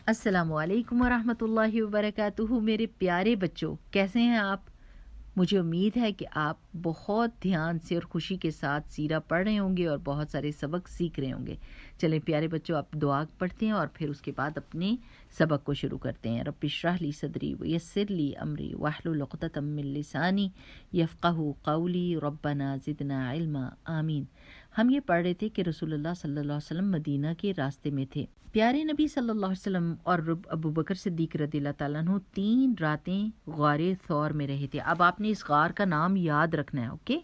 अस्सलामु अलैकुम वरहमतुल्लाहि वबरकातुहू। मेरे प्यारे बच्चों, कैसे हैं आप? मुझे उम्मीद है कि आप बहुत ध्यान से और खुशी के साथ सीरा पढ़ रहे होंगे और बहुत सारे सबक सीख रहे होंगे। चलें प्यारे बच्चों, आप दुआ पढ़ते हैं और फिर उसके बाद अपने सबक को शुरू करते हैं। रब्बि इश्रह ली सदरी वयस्सिर ली अमरी वहलुल उक़दतम मिन लिसानी यफ़क़हू क़ौली रब्बना ज़िदना इल्मा आमीन। हम ये पढ़ रहे थे कि रसूलुल्लाह सल्लल्लाहु अलैहि वसल्लम मदीना के रास्ते में थे। प्यारे नबी सल्लल्लाहु अलैहि वसल्लम और अबू बकर सिद्दीक रज़ियल्लाहु ताला अन्हु 3 रातें गारे थौर में रहे थे। अब आपने इस गार का नाम याद रखना है, ओके?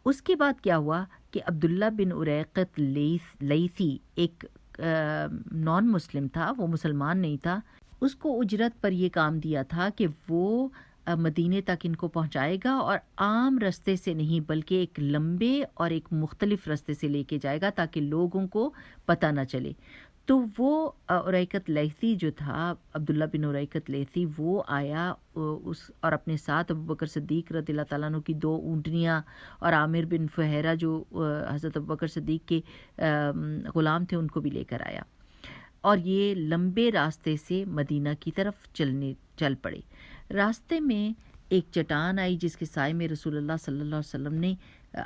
उसके बाद क्या हुआ कि अब्दुल्ला बिन उरैक़त लैसी एक नॉन मुस्लिम था, वो मुसलमान नहीं था। उसको उजरत पर ये काम दिया था कि वो मदीने तक इनको पहुंचाएगा और आम रास्ते से नहीं बल्कि एक लंबे और एक मुख्तलिफ रास्ते से लेके जाएगा ताकि लोगों को पता ना चले। तो वो उरैक़त लैसी जो था, अब्दुल्ला बिन उरैक़त लैसी, वो आया उस और अपने साथ अबू बकर सिद्दीक रज़ियल्लाहु ताला अन्हु की 2 ऊँटनियाँ और आमिर बिन फुहैरा जो हज़रत अबू बकर सिद्दीक के ग़ुलाम थे उनको भी लेकर आया और ये लंबे रास्ते से मदीना की तरफ चल पड़े। रास्ते में एक चट्टान आई जिसके साए में रसूलुल्लाह सल्लल्लाहु अलैहि वसल्लम ने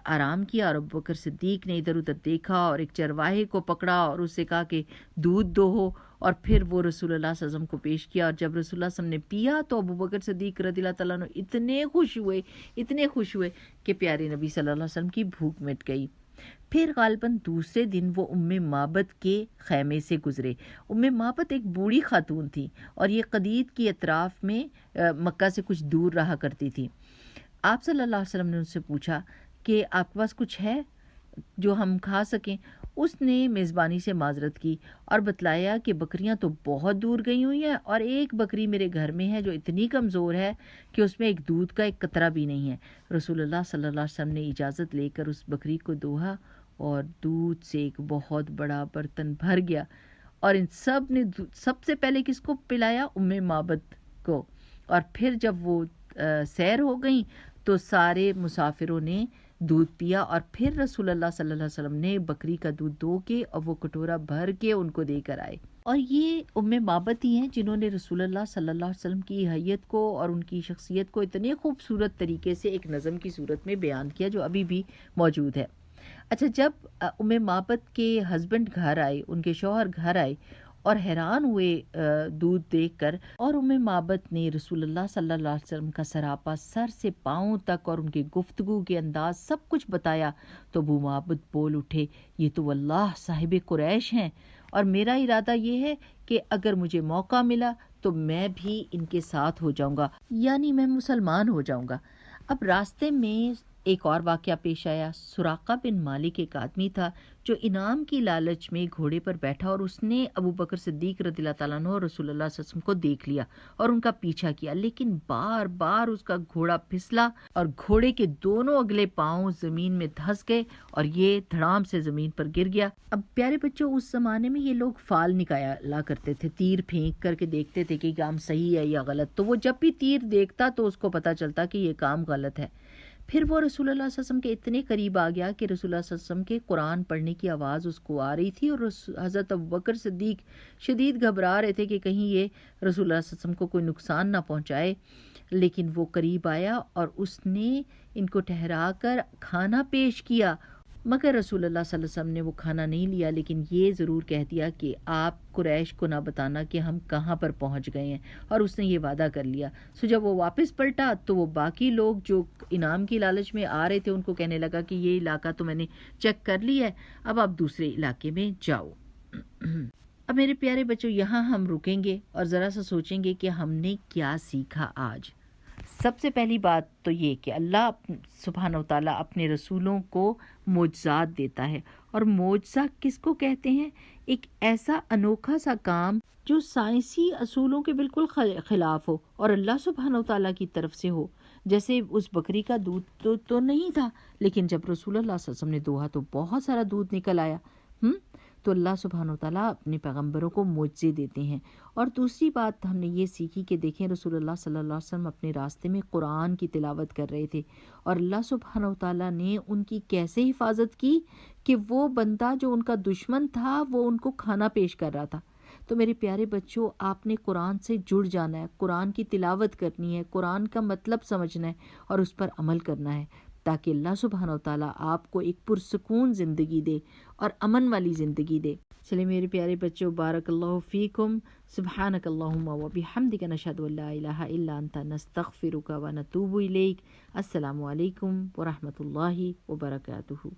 आराम किया और अबू बकर सिद्दीक ने इधर उधर देखा और एक चरवाहे को पकड़ा और उससे कहा कि दूध दो हो, और फिर वो रसूलुल्लाह सल्लल्लाहु अलैहि वसल्लम को पेश किया। और जब रसूलुल्लाह सल्लल्लाहु अलैहि वसल्लम ने पिया तो अबू बकर सिद्दीक रज़ियल्लाहु ताला अन्हु इतने खुश हुए कि प्यारे नबी सल्लल्लाहु अलैहि वसल्लम की भूख मिट गई। फिर गालिबन दूसरे दिन वो उम्मे माबद के खैमे से गुजरे। उम्मे माबद एक बूढ़ी खातून थी और ये कदीद की अतराफ में मक्का से कुछ दूर रहा करती थी। आप सल्लल्लाहु अलैहि वसल्लम ने उनसे पूछा कि आपके पास कुछ है जो हम खा सकें? उसने मेज़बानी से माजरत की और बतलाया कि बकरियां तो बहुत दूर गई हुई हैं और एक बकरी मेरे घर में है जो इतनी कमज़ोर है कि उसमें एक दूध का एक कतरा भी नहीं है। रसूलुल्लाह सल्लल्लाहु अलैहि वसल्लम ने इजाज़त लेकर उस बकरी को दोहा और दूध से एक बहुत बड़ा बर्तन भर गया और इन सब ने सबसे पहले किसको पिलाया? उम्मे माबद को। और फिर जब वो सैर हो गई तो सारे मुसाफिरों ने दूध पिया और फिर रसूलुल्लाह सल्लल्लाहु अलैहि वसल्लम ने बकरी का दूध दो के और वो कटोरा भर के उनको देकर आए। और ये उम्मे माबद ही हैं जिन्होंने रसूलुल्लाह सल्लल्लाहु अलैहि वसल्लम की हैयत को और उनकी शख्सियत को इतने खूबसूरत तरीके से एक नज़म की सूरत में बयान किया जो अभी भी मौजूद है। अच्छा, जब उम्मे माबद के हस्बैंड घर आए, उनके शौहर घर आए और हैरान हुए दूध देखकर, और उम्मे माबद ने रसूलुल्लाह सल्लल्लाहु अलैहि वसल्लम का सरापा सर से पाँव तक और उनकी गुफ्तगू के अंदाज सब कुछ बताया तो अबू माबद बोल उठे, ये तो अल्लाह साहिब कुरैश हैं और मेरा इरादा ये है कि अगर मुझे मौका मिला तो मैं भी इनके साथ हो जाऊंगा, यानी मैं मुसलमान हो जाऊंगा। अब रास्ते में एक और वाक़या पेश आया। सुराक़ा बिन मालिक एक आदमी था जो इनाम की लालच में घोड़े पर बैठा और उसने अबू बकर सिद्दीक रज़ियल्लाहु ताला अन्हु और रसूलुल्लाह सल्लल्लाहु अलैहि वसल्लम को देख लिया और उनका पीछा किया, लेकिन बार बार उसका घोड़ा फिसला और घोड़े के दोनों अगले पाँव ज़मीन में धंस गए और ये धड़ाम से ज़मीन पर गिर गया। अब प्यारे बच्चों, उस ज़माने में ये लोग फाल निकाला करते थे, तीर फेंक करके देखते थे कि काम सही है या गलत। तो वो जब भी तीर देखता तो उसको पता चलता कि ये काम गलत है। फिर वो रसूलुल्लाह सल्लल्लाहु अलैहि वसल्लम के इतने करीब आ गया कि रसूलुल्लाह सल्लल्लाहु अलैहि वसल्लम के कुरान पढ़ने की आवाज़ उसको आ रही थी और हज़रत अबू बकर सिद्दीक शदीद घबरा रहे थे कि कहीं ये रसूलुल्लाह सल्लल्लाहु अलैहि वसल्लम को कोई नुकसान ना पहुंचाए। लेकिन वो करीब आया और उसने इनको ठहरा कर खाना पेश किया, मगर रसूलुल्लाह सल्लल्लाहु अलैहि वसल्लम ने वो खाना नहीं लिया, लेकिन ये ज़रूर कह दिया कि आप कुरैश को ना बताना कि हम कहाँ पर पहुँच गए हैं, और उसने ये वादा कर लिया। सो जब वो वापस पलटा तो वो बाकी लोग जो इनाम की लालच में आ रहे थे उनको कहने लगा कि ये इलाका तो मैंने चेक कर लिया है, अब आप दूसरे इलाके में जाओ। अब मेरे प्यारे बच्चों, यहाँ हम रुकेंगे और ज़रा सा सोचेंगे कि हमने क्या सीखा आज। सबसे पहली बात तो ये कि अल्लाह सुब्हानहू व तआला अपने रसूलों को मोजज़ात देता है, और मोजज़ा किसको कहते हैं? एक ऐसा अनोखा सा काम जो साइंसी असूलों के बिल्कुल खिलाफ हो और अल्लाह सुब्हानहू व तआला की तरफ से हो। जैसे उस बकरी का दूध तो नहीं था, लेकिन जब रसूलुल्लाह सल्लल्लाहु अलैहि वसल्लम ने दोहा तो बहुत सारा दूध निकल आया। तो अल्लाह सुब्हानहू व तआला अपने पैगंबरों को मोजज़े देते हैं। और दूसरी बात हमने ये सीखी कि देखें, रसूलुल्लाह सल्लल्लाहु अलैहि वसल्लम अपने रास्ते में कुरान की तिलावत कर रहे थे और अल्लाह सुब्हानहू व तआला ने उनकी कैसे हिफाजत की कि वो बंदा जो उनका दुश्मन था वो उनको खाना पेश कर रहा था। تو میرے پیارے بچوں، آپ نے قرآن سے جڑ جانا ہے، قرآن کی تلاوت کرنی ہے، قرآن کا مطلب سمجھنا ہے اور اس پر عمل کرنا ہے، تاکہ اللہ سبحانہ و تعالیٰ آپ کو ایک پرسکون زندگی دے اور امن والی زندگی دے۔ چلے میرے پیارے بچوں، بارک اللہ فیکم، سبحانک اللہم و بحمدک، نشہد ان لا الہ الا انت، نستغفرک و نتوب الیک۔ السلام علیکم ورحمۃ اللہ وبرکاتہ۔